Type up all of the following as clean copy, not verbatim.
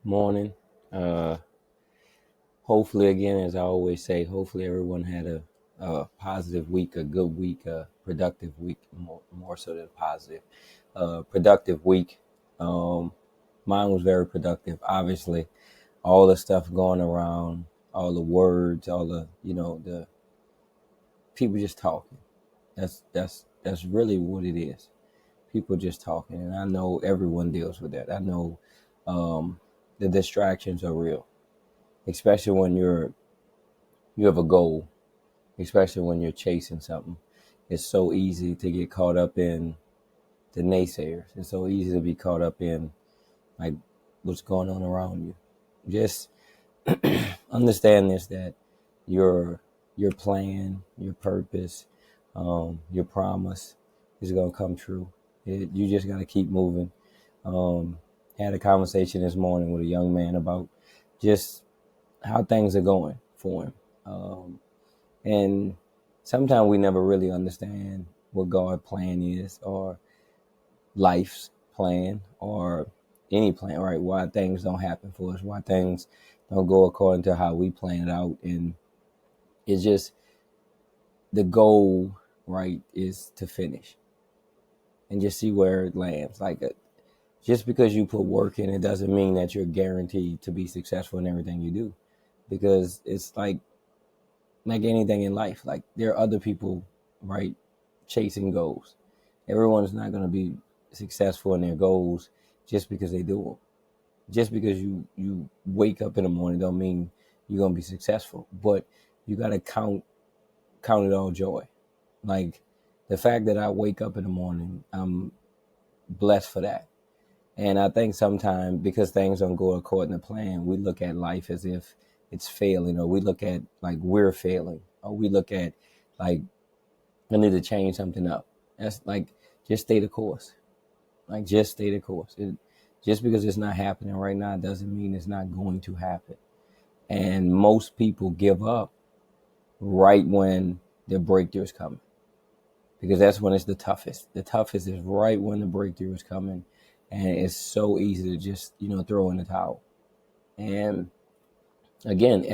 Morning. Uh, Hopefully, again, as I always say, hopefully everyone had a positive week, a good week, a productive week, more so than positive. Productive week. Um, Mine was very productive. Obviously, all the stuff going around, all the words, all the people just talking. That's really what it is. People just talking, and I know everyone deals with that. I know um, the distractions are real, especially when you have a goal, especially when you're chasing something. It's so easy to get caught up in the naysayers. It's so easy to be caught up in like what's going on around you. Just understand this, that your your plan, your purpose, your promise is gonna come true. You just gotta keep moving. Had a conversation this morning with a young man about just how things are going for him. And sometimes we never really understand what God's plan is, or life's plan, or any plan, right? Why things don't happen for us, why things don't go according to how we plan it out. And it's just the goal, right, is to finish and just see where it lands. Just because you put work in, it doesn't mean that you're guaranteed to be successful in everything you do, because it's like anything in life. Like, there are other people, right, chasing goals. Everyone's not going to be successful in their goals just because they do them. Just because you wake up in the morning don't mean you're going to be successful. But you got to count it all joy. Like, the fact that I wake up in the morning, I'm blessed for that. And I think sometimes, because things don't go according to plan, we look at life as if it's failing, or we look at like we're failing, or we look at like I need to change something up. That's like, just stay the course. Like, just stay the course. Just because it's not happening right now doesn't mean it's not going to happen. And most people give up right when their breakthrough is coming, because that's when it's the toughest. The toughest is right when the breakthrough is coming, and it's so easy to just throw in the towel. And again,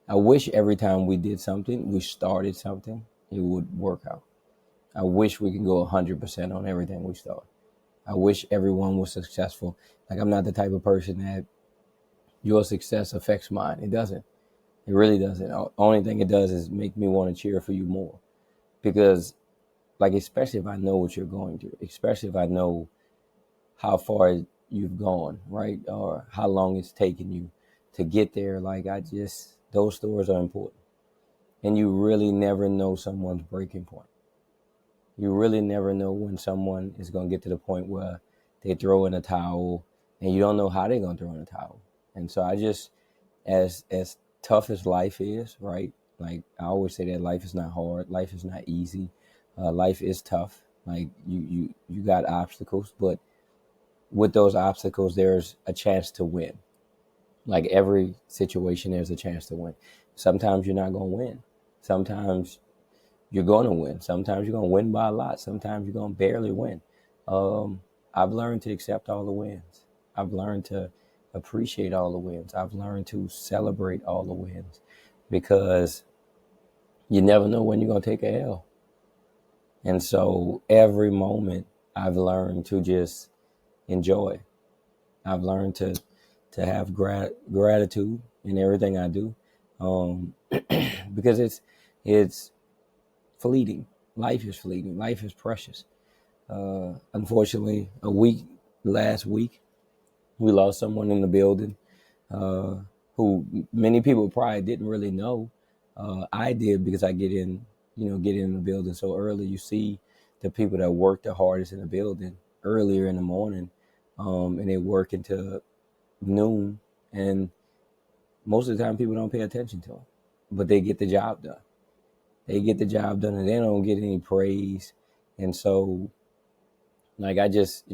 I wish every time we did something, we started something, it would work out. I wish we could go 100% on everything we start. I wish everyone was successful. Like, I'm not the type of person that your success affects mine. It doesn't. It really doesn't. The only thing it does is make me want to cheer for you more. Because, like, especially if I know what you're going through, especially if I know how far you've gone, right? Or how long it's taken you to get there. Like, those stories are important. And you really never know someone's breaking point. You really never know when someone is going to get to the point where they throw in a towel, and you don't know how they're going to throw in a towel. And so I just, as tough as life is, right? Like, I always say that life is not hard. Life is not easy. Life is tough. Like, you got obstacles, but with those obstacles, there's a chance to win. Like, every situation, there's a chance to win. Sometimes you're not going to win. Sometimes you're going to win. Sometimes you're going to win by a lot. Sometimes you're going to barely win. Um, I've learned to accept all the wins. I've learned to appreciate all the wins. I've learned to celebrate all the wins, because you never know when you're going to take a L. And so every moment I've learned to just enjoy. I've learned to have gratitude in everything I do, um, because it's fleeting. Life is fleeting. Life is precious. Unfortunately, last week, we lost someone in the building, uh, who many people probably didn't really know. I did, because I get in the building so early. You see the people that work the hardest in the building earlier in the morning, and they work into noon. And most of the time, people don't pay attention to them, but they get the job done. They get the job done, and they don't get any praise. And so, like, I just,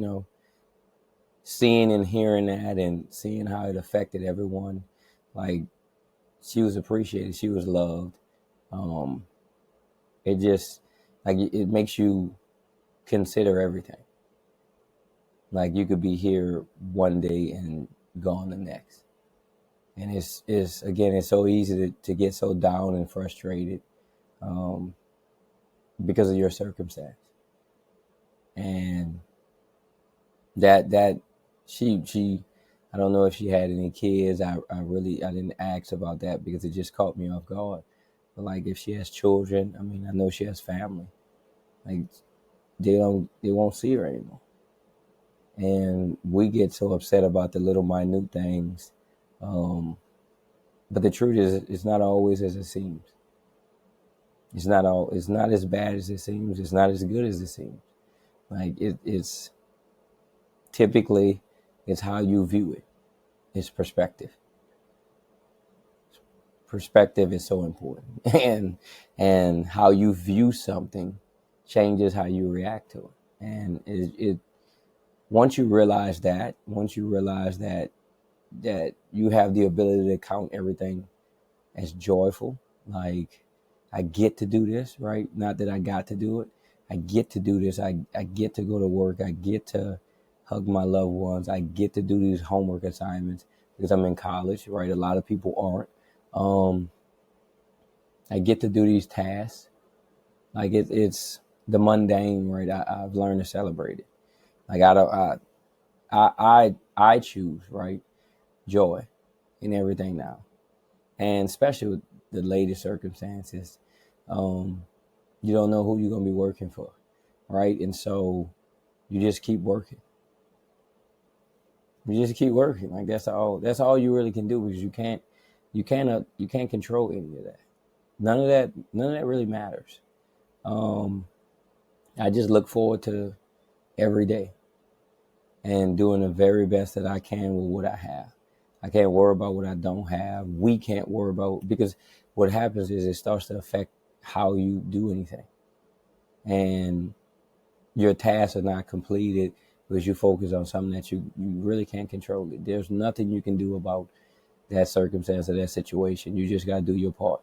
seeing and hearing that, and seeing how it affected everyone, like, she was appreciated, she was loved. Um, it just, like, it makes you consider everything. Like, you could be here one day and gone the next. And it's again, it's so easy to get so down and frustrated um, because of your circumstance. And that she I don't know if she had any kids. I didn't ask about that because it just caught me off guard. But like if she has children, I mean I know she has family. Like they won't see her anymore. And we get so upset about the little minute things. But the truth is it's not always as it seems. It's not as bad as it seems. It's not as good as it seems. Like it's typically it's how you view it. It's perspective. Perspective is so important. And how you view something changes how you react to it. And it once you realize that you have the ability to count everything as joyful, like I get to do this, right? Not that I got to do it. I get to do this. I get to go to work. I get to hug my loved ones. I get to do these homework assignments because I'm in college, right? A lot of people aren't. Um, I get to do these tasks. Like it's the mundane, right? I've learned to celebrate it. Like I don't, I choose, right? Joy in everything now. And especially with the latest circumstances, um, you don't know who you're going to be working for, right? And so you just keep working. You just keep working. Like that's all you really can do because you can't control any of that. None of that really matters. Um, I just look forward to every day and doing the very best that I can with what I have. I can't worry about what I don't have. We can't worry about because what happens is it starts to affect how you do anything. And your tasks are not completed because you focus on something that you really can't control it. There's nothing you can do about that circumstance or that situation. You just got to do your part.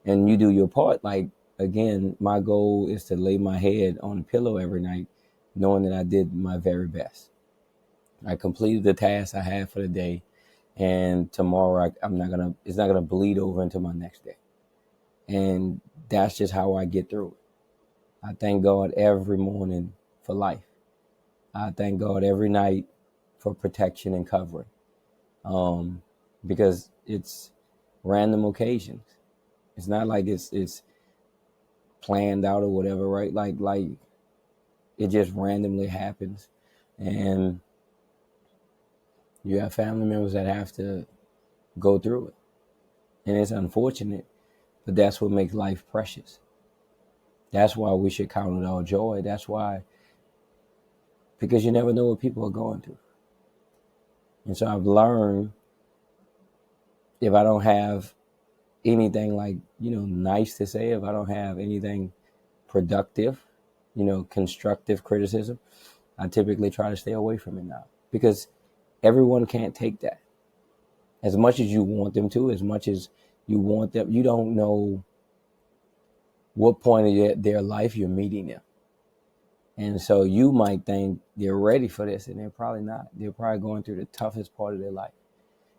And you do your part. Like, again, my goal is to lay my head on a pillow every night knowing that I did my very best. I completed the task I had for the day. And tomorrow it's not gonna bleed over into my next day. And that's just how I get through it. I thank God every morning for life. I thank God every night for protection and covering. Um, because it's random occasions. It's not like it's planned out or whatever, right? Like it just randomly happens. And you have family members that have to go through it. And it's unfortunate, but that's what makes life precious. That's why we should count it all joy. That's why, because you never know what people are going through. And so I've learned if I don't have anything like, nice to say, if I don't have anything productive, constructive criticism, I typically try to stay away from it now because everyone can't take that. As much as you want them to, as much as you want them, you don't know what point of their life you're meeting them. And so you might think they're ready for this, and they're probably not. They're probably going through the toughest part of their life.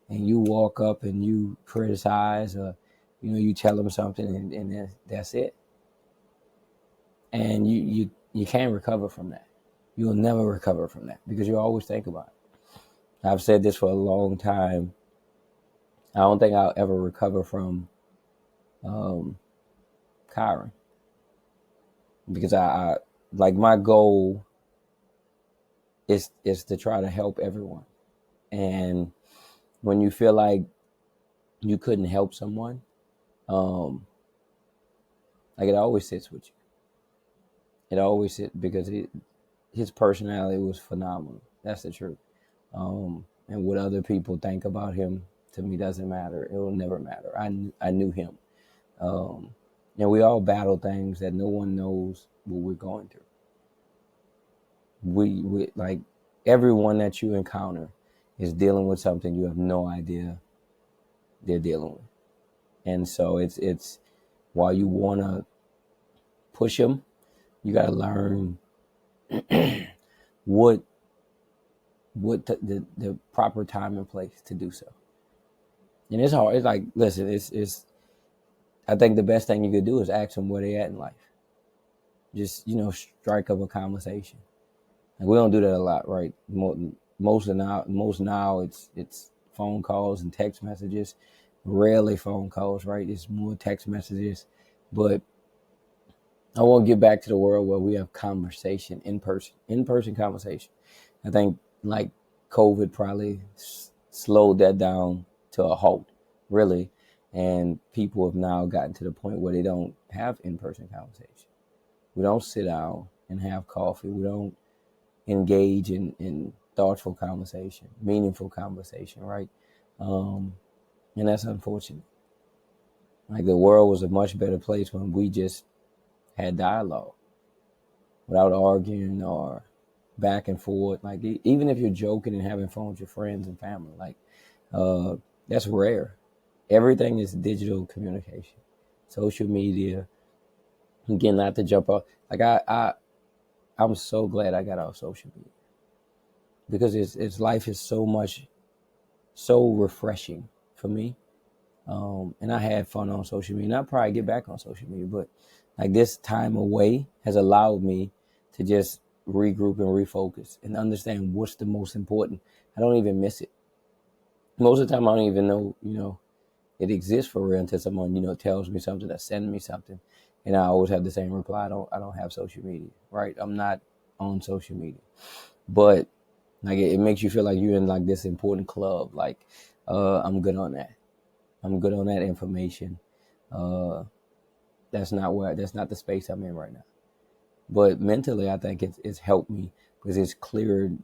And you walk up and you criticize or, you tell them something and that's it. And you can't recover from that. You'll never recover from that because you always think about it. I've said this for a long time. I don't think I'll ever recover from Kyron because I like my goal is to try to help everyone. And when you feel like you couldn't help someone, like it always sits with you. It always sits because his personality was phenomenal. That's the truth. And what other people think about him to me doesn't matter. It will never matter. I knew him. And we all battle things that no one knows what we're going through. We like everyone that you encounter is dealing with something you have no idea they're dealing with. And so it's while you want to push them, you got to learn what what the proper time and place to do so. And it's hard. It's like, listen, it's. I think the best thing you could do is ask them where they at in life. Just strike up a conversation. And we don't do that a lot, right? Most now it's phone calls and text messages. Rarely phone calls, right? It's more text messages. But I want to get back to the world where we have conversation in person conversation. I think like COVID probably slowed that down to a halt, really. And people have now gotten to the point where they don't have in-person conversation. We don't sit down and have coffee. We don't engage in thoughtful conversation, meaningful conversation, right? And that's unfortunate. Like the world was a much better place when we just had dialogue without arguing or back and forth. Like even if you're joking and having fun with your friends and family, like that's rare. Everything is digital communication, social media. Again, not to jump off. Like I'm so glad I got off social media because it's life is so refreshing for me. And I had fun on social media. And I'll probably get back on social media, but like this time away has allowed me to just regroup and refocus and understand what's the most important. I don't even miss it. Most of the time, I don't even know, it exists for real until someone, tells me something or sends me something. And I always have the same reply. I don't have social media, right? I'm not on social media, but like it makes you feel like you're in like this important club. Like, I'm good on that. I'm good on that information. Uh, that's not the space I'm in right now. But mentally, I think it's helped me because it's cleared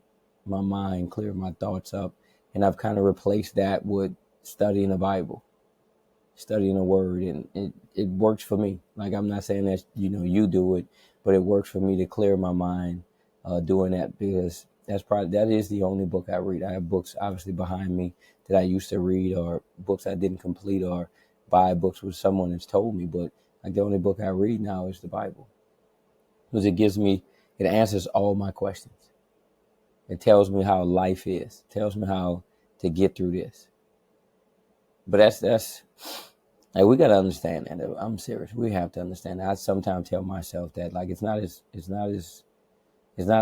my mind, cleared my thoughts up, and I've kind of replaced that with studying the Bible, studying the Word, and it works for me. Like I'm not saying that you do it, but it works for me to clear my mind doing that because that is the only book I read. I have books obviously behind me that I used to read, or books I didn't complete, or buy books with someone has told me. But like the only book I read now is the Bible because it answers all my questions. It tells me how life is. It tells me how to get through this. But that's like we gotta understand that. I'm serious. We have to understand that. I sometimes tell myself that like it's not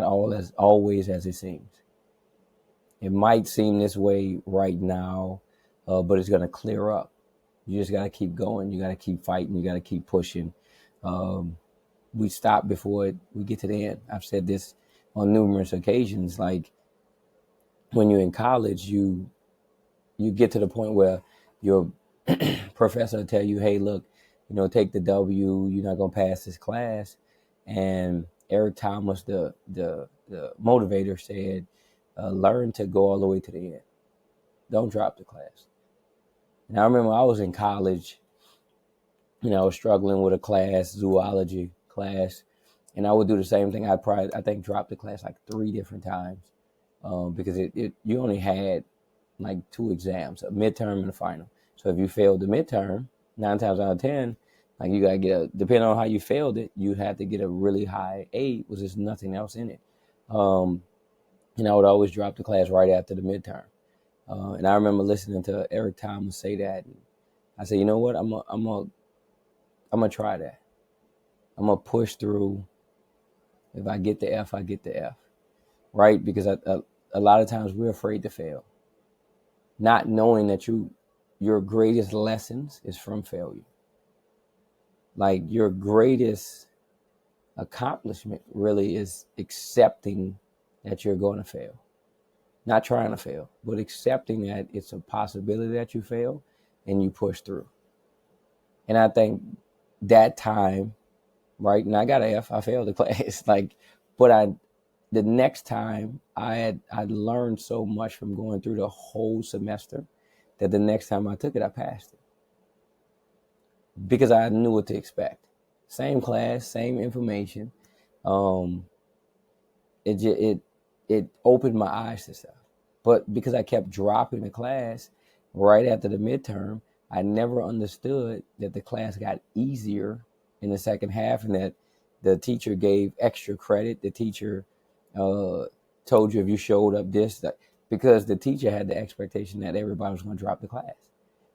all as always as it seems. It might seem this way right now, but it's gonna clear up. You just gotta keep going. You gotta keep fighting. You gotta keep pushing. We stop before we get to the end. I've said this on numerous occasions. Like when you're in college, you get to the point where your professor will tell you, "Hey, look, take the W. You're not gonna pass this class." And Eric Thomas, the motivator, said, "Learn to go all the way to the end. Don't drop the class." And I remember I was in college. I was struggling with a class, zoology class, and I would do the same thing. I think drop the class like 3 different times because you only had like 2 exams, a midterm and a final. So if you failed the midterm, 9 times out of 10, like you gotta depending on how you failed it, you had to get a really high A. Was just nothing else in it. And I would always drop the class right after the midterm. And I remember listening to Eric Thomas say that. And I said, you know what? I'm gonna try that. I'm gonna push through. If I get the F, I get the F, right? Because a lot of times we're afraid to fail, not knowing that your greatest lessons is from failure. Like your greatest accomplishment really is accepting that you're going to fail, not trying to fail, but accepting that it's a possibility that you fail and you push through. And I think that time, right? And I got an F. I failed the class, but the next time I learned so much from going through the whole semester that the next time I took it, I passed it because I knew what to expect. Same class, same information. Um, it opened my eyes to stuff. But because I kept dropping the class right after the midterm, I never understood that the class got easier in the second half and that the teacher gave extra credit. The teacher took told you if you showed up this, that, because the teacher had the expectation that everybody was going to drop the class.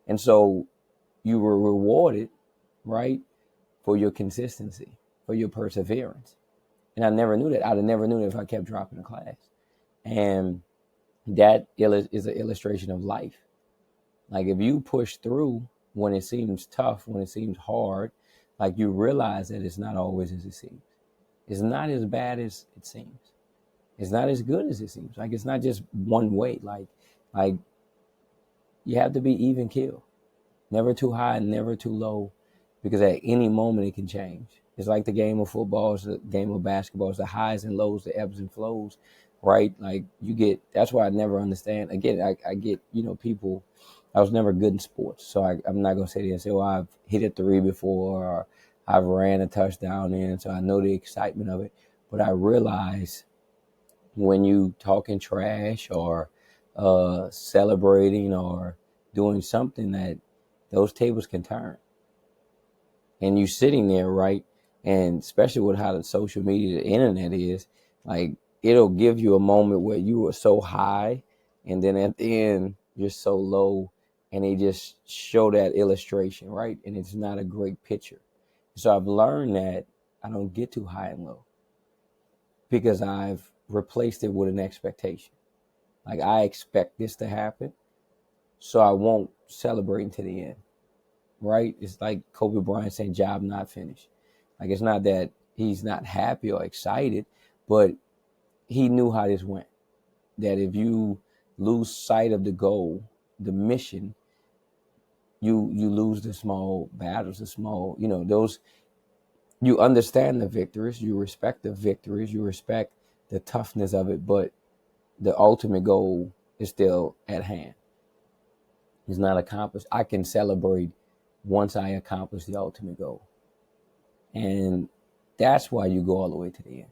And so you were rewarded, right, for your consistency, for your perseverance. And I never knew that. I'd have never knew that if I kept dropping the class. And that is an illustration of life. Like if you push through when it seems tough, when it seems hard, like you realize that it's not always as it seems. It's not as bad as it seems. It's not as good as it seems. Like it's not just one way. Like you have to be even keel. Never too high, never too low, because at any moment it can change. It's like the game of football, it's the game of basketball, it's the highs and lows, the ebbs and flows, right? Like you get, that's why I never understand. Again, I get, people, I was never good in sports. So I'm not going to sit there and say, well, I've hit a three before, or I've ran a touchdown in, so I know the excitement of it. But I realize when you talking trash or celebrating or doing something that those tables can turn. And you sitting there, right? And especially with how the social media, the internet is, like it'll give you a moment where you were so high, and then at the end you're so low, and they just show that illustration, right? And it's not a great picture. So I've learned that I don't get too high and low because I've replaced it with an expectation. Like I expect this to happen, so I won't celebrate to the end. Right? It's like Kobe Bryant saying job not finished. Like it's not that he's not happy or excited, but he knew how this went. That if you lose sight of the goal, the mission, you lose the small battles, the small, those, you understand the victories, you respect the victories, you respect the toughness of it, but the ultimate goal is still at hand. It's not accomplished. I can celebrate once I accomplish the ultimate goal. And that's why you go all the way to the end.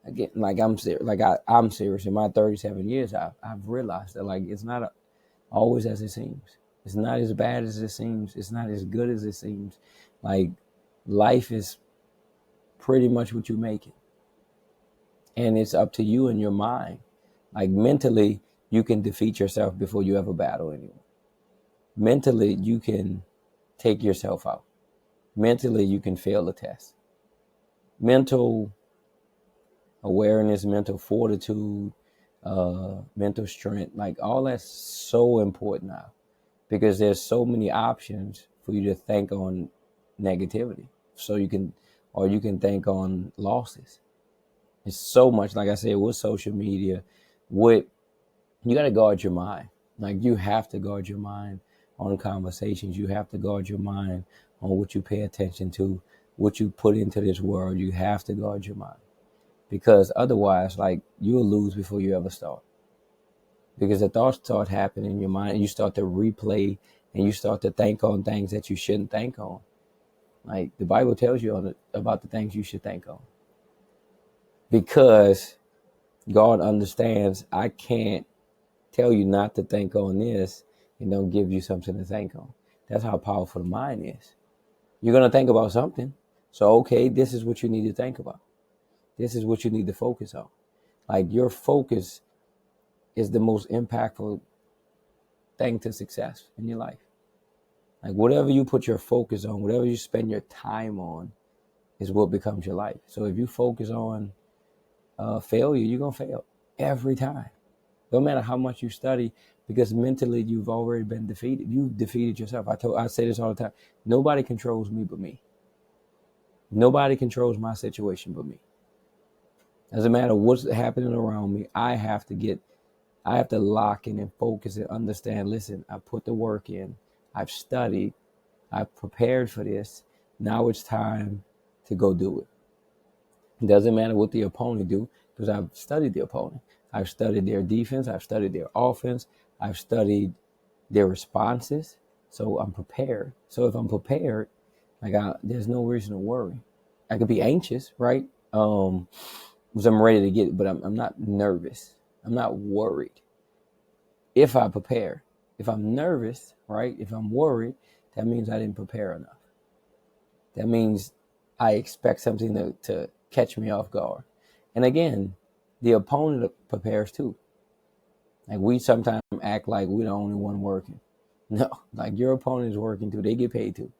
Again, like I'm serious. I'm serious. In my 37 years, I've realized that like it's not always as it seems. It's not as bad as it seems. It's not as good as it seems. Like life is pretty much what you make it, and it's up to you and your mind. Like mentally, you can defeat yourself before you ever battle anyone. Mentally, you can take yourself out. Mentally, you can fail the test. Mental awareness, mental fortitude, mental strength, like all that's so important now because there's so many options for you to think on negativity. So you can think on losses. It's so much, like I said, with social media, you got to guard your mind. Like you have to guard your mind on conversations. You have to guard your mind on what you pay attention to, what you put into this world. You have to guard your mind because otherwise, like you'll lose before you ever start. Because the thoughts start happening in your mind, and you start to replay, and you start to think on things that you shouldn't think on. Like the Bible tells you about the things you should think on, because God understands I can't tell you not to think on this and don't give you something to think on. That's how powerful the mind is. You're going to think about something. So, okay, this is what you need to think about. This is what you need to focus on. Like your focus is the most impactful thing to success in your life. Like whatever you put your focus on, whatever you spend your time on is what becomes your life. So if you focus on failure, you're going to fail every time. No matter how much you study, because mentally you've already been defeated. You've defeated yourself. I say this all the time. Nobody controls me but me. Nobody controls my situation but me. Doesn't matter what's happening around me. I have to lock in and focus and understand. Listen, I put the work in. I've studied. I've prepared for this. Now it's time to go do it. It doesn't matter what the opponent do because I've studied the opponent. I've studied their defense. I've studied their offense. I've studied their responses. So I'm prepared. So if I'm prepared, there's no reason to worry. I could be anxious, right? Because I'm ready to get it, but I'm not nervous. I'm not worried. If I prepare, if I'm nervous, right? If I'm worried, that means I didn't prepare enough. That means I expect something to catch me off guard. And again, the opponent prepares too. Like we sometimes act like we're the only one working. No, like your opponent is working too. They get paid too.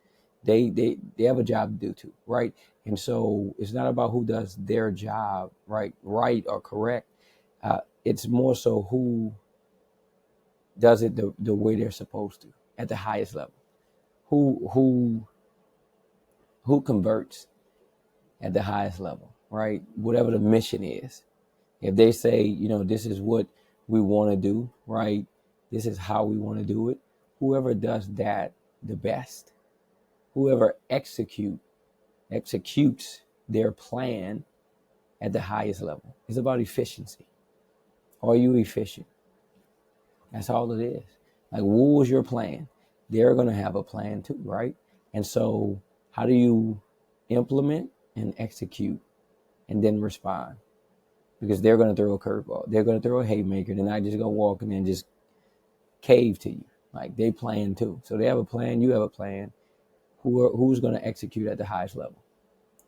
They have a job to do too, right? And so it's not about who does their job right or correct. It's more so who does it the way they're supposed to at the highest level. Who who converts at the highest level, right? Whatever the mission is. If they say, this is what we want to do, right? This is how we want to do it. Whoever does that the best, whoever executes their plan at the highest level. It's about efficiency. Are you efficient? That's all it is. Like, what was your plan? They're going to have a plan too, right? And so, how do you implement and execute and then respond? Because they're going to throw a curveball. They're going to throw a haymaker. They're not just going to walk in and just cave to you. Like, they plan too. So they have a plan. You have a plan. Who's going to execute at the highest level?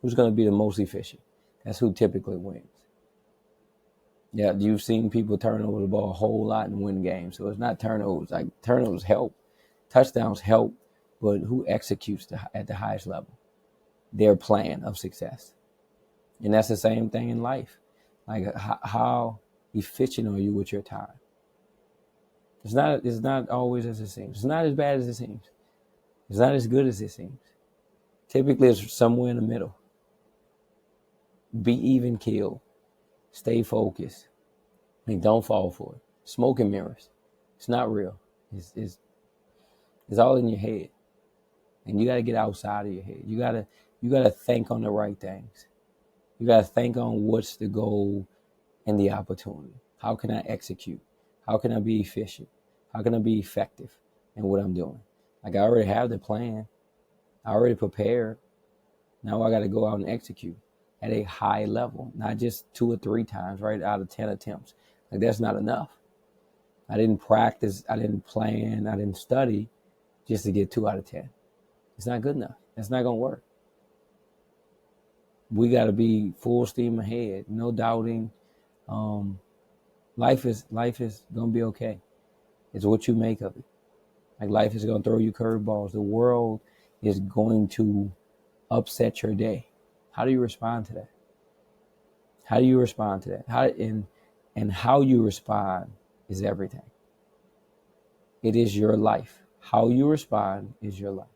Who's going to be the most efficient? That's who typically wins. Yeah, you've seen people turn over the ball a whole lot and win games. So it's not turnovers. Like, turnovers help. Touchdowns help. But who executes at the highest level? Their plan of success. And that's the same thing in life. Like, how efficient are you with your time? It's not always as it seems. It's not as bad as it seems. It's not as good as it seems. Typically, it's somewhere in the middle. Be even keel. Stay focused. And don't fall for it. Smoke and mirrors. It's not real. It's all in your head. And you got to get outside of your head. You got to think on the right things. You got to think on what's the goal and the opportunity. How can I execute? How can I be efficient? How can I be effective in what I'm doing? Like, I already have the plan. I already prepared. Now I got to go out and execute at a high level, not just 2 or 3 times, right, out of 10 attempts. Like, that's not enough. I didn't practice. I didn't plan. I didn't study just to get 2 out of 10. It's not good enough. That's not going to work. We got to be full steam ahead. No doubting. Life is going to be okay. It's what you make of it. Like, life is going to throw you curveballs. The world is going to upset your day. How do you respond to that? How do you respond to that? And how you respond is everything. It is your life. How you respond is your life.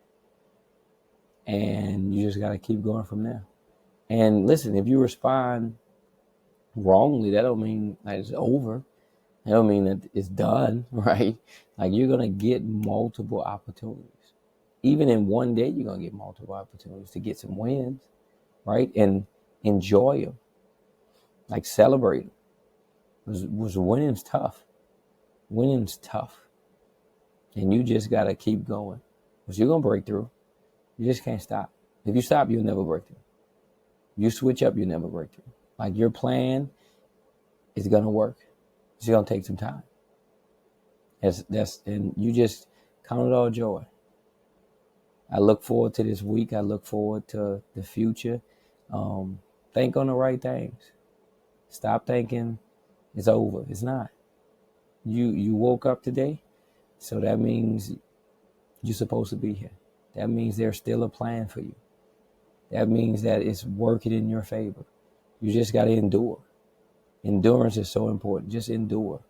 And you just got to keep going from there. And listen, if you respond wrongly, that don't mean that it's over. That don't mean that it's done, right? Like, you're going to get multiple opportunities. Even in one day, you're going to get multiple opportunities to get some wins, right? And enjoy them. Like, celebrate them. Was winning's tough. Winning's tough. And you just got to keep going. Because you're going to break through. You just can't stop. If you stop, you'll never break through. You switch up, you'll never break through. Like, your plan is going to work. It's going to take some time. And you just count it all joy. I look forward to this week. I look forward to the future. Think on the right things. Stop thinking it's over. It's not. You woke up today, so that means you're supposed to be here. That means there's still a plan for you. That means that it's working in your favor. You just got to endure. Endurance is so important. Just endure.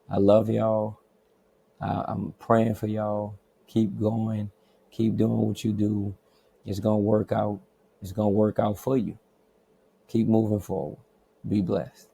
I love y'all. I'm praying for y'all. Keep going. Keep doing what you do. It's going to work out. It's going to work out for you. Keep moving forward. Be blessed.